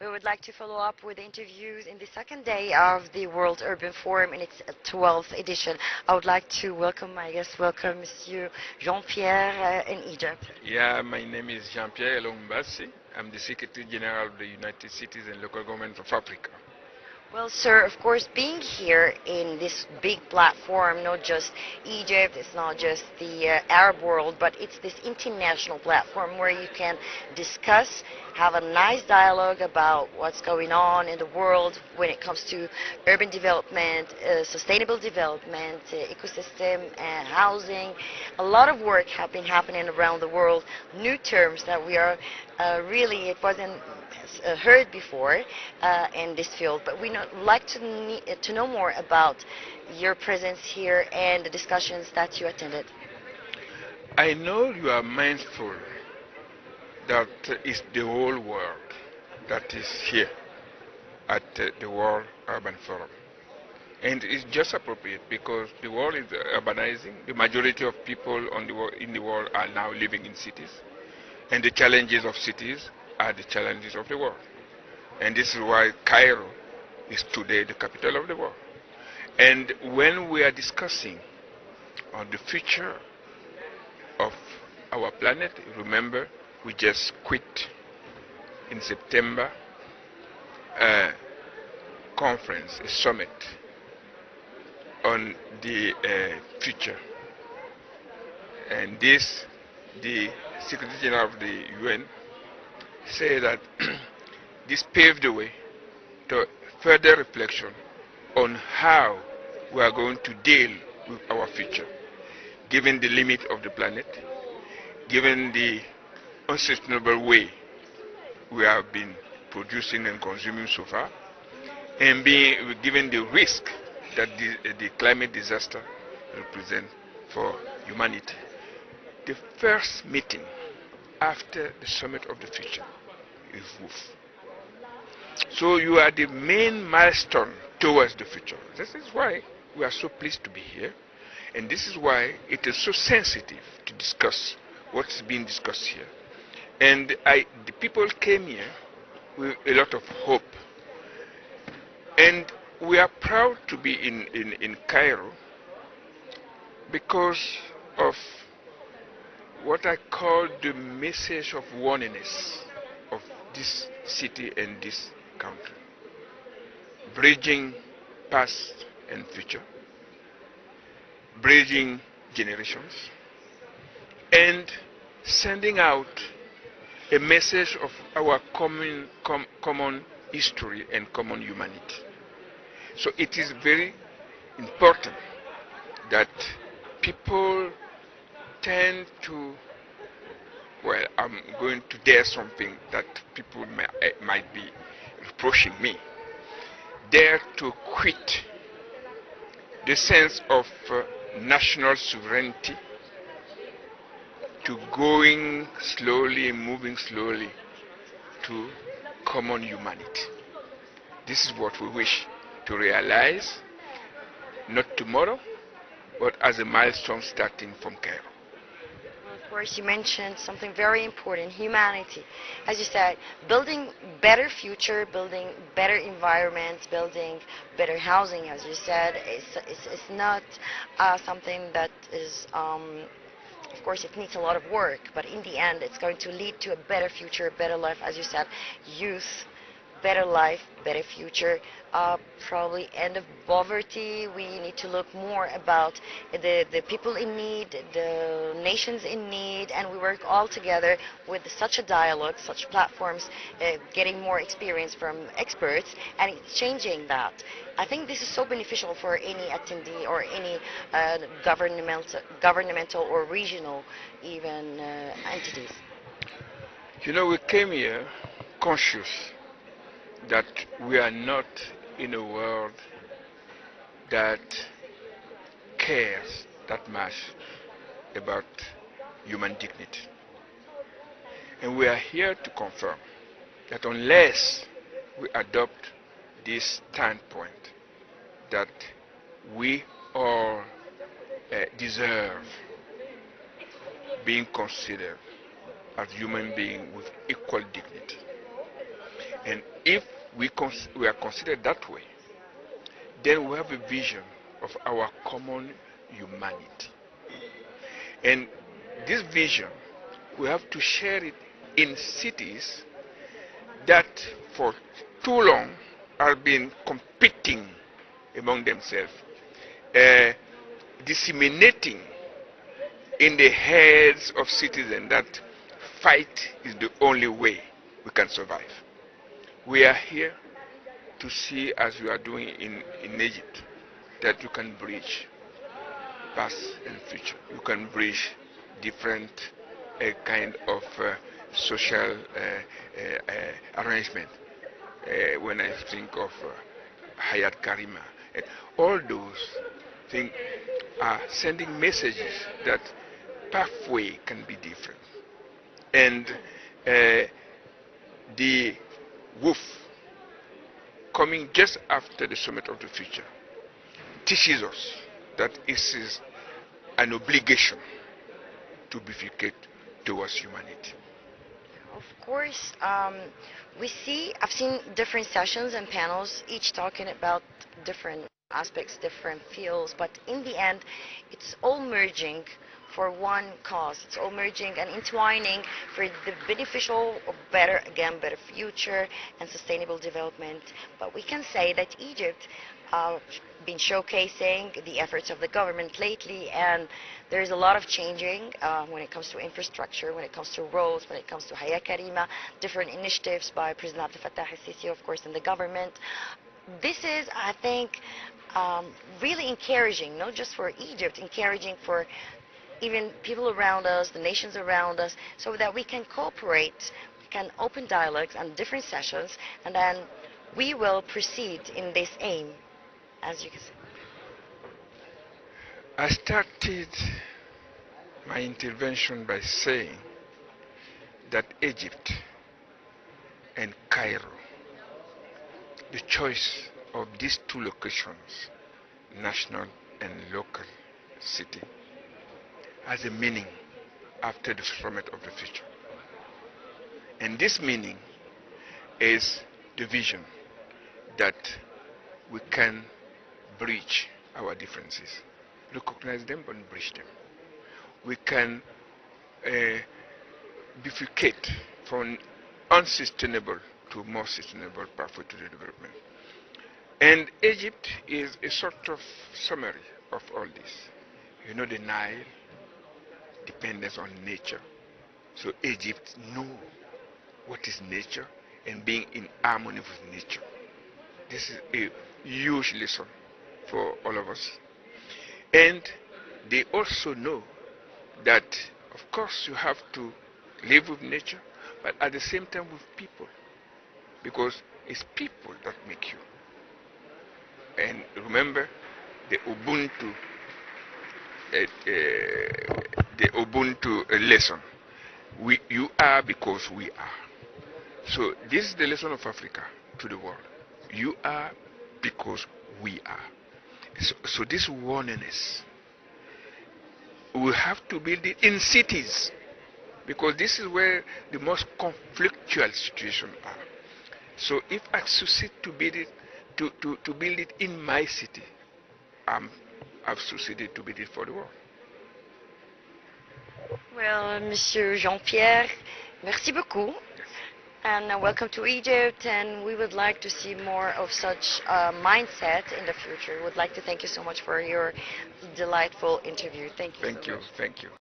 We would like to follow up with interviews in the second day of the World Urban Forum in its 12th edition. I would like to welcome, I guess, welcome Monsieur Jean-Pierre in Egypt. Yeah, my name is Jean-Pierre Elong Mbassi. I'm the Secretary General of the United Cities and Local Governments of Africa. Well, sir, of course, being here in this big platform, not just Egypt, it's not just the Arab world, but it's this international platform where you can discuss, have a nice dialogue about what's going on in the world when it comes to urban development, sustainable development, ecosystem, housing. A lot of work have been happening around the world, new terms that we are really, it wasn't heard before in this field, but we like to know more about your presence here and the discussions that you attended. I know you are mindful that it's the whole world that is here at the World Urban Forum. And it's just appropriate because the world is urbanizing. The majority of people in the world are now living in cities. And the challenges of cities are the challenges of the world. And this is why Cairo is today the capital of the world. And when we are discussing on the future of our planet, remember we just quit in September a conference, a summit on the future. And this, the Secretary General of the UN say that this paved the way to further reflection on how we are going to deal with our future, given the limit of the planet, given the unsustainable way we have been producing and consuming so far, and given the risk that the climate disaster represent for humanity. The first meeting after the Summit of the Future is WOOF. So you are the main milestone towards the future. This is why we are so pleased to be here, and this is why it is so sensitive to discuss what's being discussed here. And the people came here with a lot of hope, and we are proud to be in Cairo because of what I call the message of oneness of this city and this country, bridging past and future, bridging generations, and sending out a message of our common history and common humanity. So it is very important that people tend to, well, I'm going to dare something that people might be reproaching me, dare to quit the sense of national sovereignty to going slowly, moving slowly to common humanity. This is what we wish to realize, not tomorrow, but as a milestone starting from Cairo. Of course, you mentioned something very important, humanity. As you said, building better future, building better environments, building better housing, as you said, is not something that is, of course, it needs a lot of work, but in the end, it's going to lead to a better future, better life, as you said, youth, better life, better future, probably end of poverty. We need to look more about the people in need, the nations in need, and we work all together with such a dialogue, such platforms, getting more experience from experts, and it's changing that. I think this is so beneficial for any attendee or any governmental or regional even entities. You know, we came here conscious that we are not in a world that cares that much about human dignity. And we are here to confirm that unless we adopt this standpoint that we all deserve being considered as human beings with equal dignity, And if we are considered that way, then we have a vision of our common humanity. And this vision, we have to share it in cities that for too long have been competing among themselves, disseminating in the heads of citizens that fight is the only way we can survive. We are here to see, as we are doing in Egypt, that you can bridge past and future. You can bridge different kind of social arrangement. When I think of Hayat Karima, and all those things are sending messages that pathway can be different. And the wolf coming just after the Summit of the Future teaches us that it is an obligation to bifurcate towards humanity. Of course, I've seen different sessions and panels, each talking about different aspects, different fields, but in the end, it's all merging for one cause. It's all merging and entwining for the beneficial of better future and sustainable development. But we can say that Egypt been showcasing the efforts of the government lately, and there's a lot of changing when it comes to infrastructure, when it comes to roads, when it comes to Hayat Karima, different initiatives by President Abdel Fattah al-Sisi, of course, and the government. This is, I think, really encouraging, not just for Egypt, encouraging for even people around us, the nations around us, so that we can cooperate, we can open dialogues and different sessions, and then we will proceed in this aim, as you can see. I started my intervention by saying that Egypt and Cairo, the choice of these two locations, national and local city, has a meaning after the Summit of the Future. And this meaning is the vision that we can bridge our differences, recognize them but bridge them. We can bifurcate from unsustainable to more sustainable pathway to the development. And Egypt is a sort of summary of all this. You know, the Nile dependence on nature. So Egypt knows what is nature and being in harmony with nature. This is a huge lesson for all of us. And they also know that, of course, you have to live with nature, but at the same time with people, because it's people that make you. And remember the Ubuntu lesson. You are because we are. So this is the lesson of Africa to the world. You are because we are. So this oneness, we have to build it in cities, because this is where the most conflictual situations are. So if I succeed to build it, to build it in my city, I've succeeded to build it for the world. Well, Monsieur Jean-Pierre, merci beaucoup. And welcome to Egypt, and we would like to see more of such mindset in the future. We would like to thank you so much for your delightful interview. Thank you. Thank you.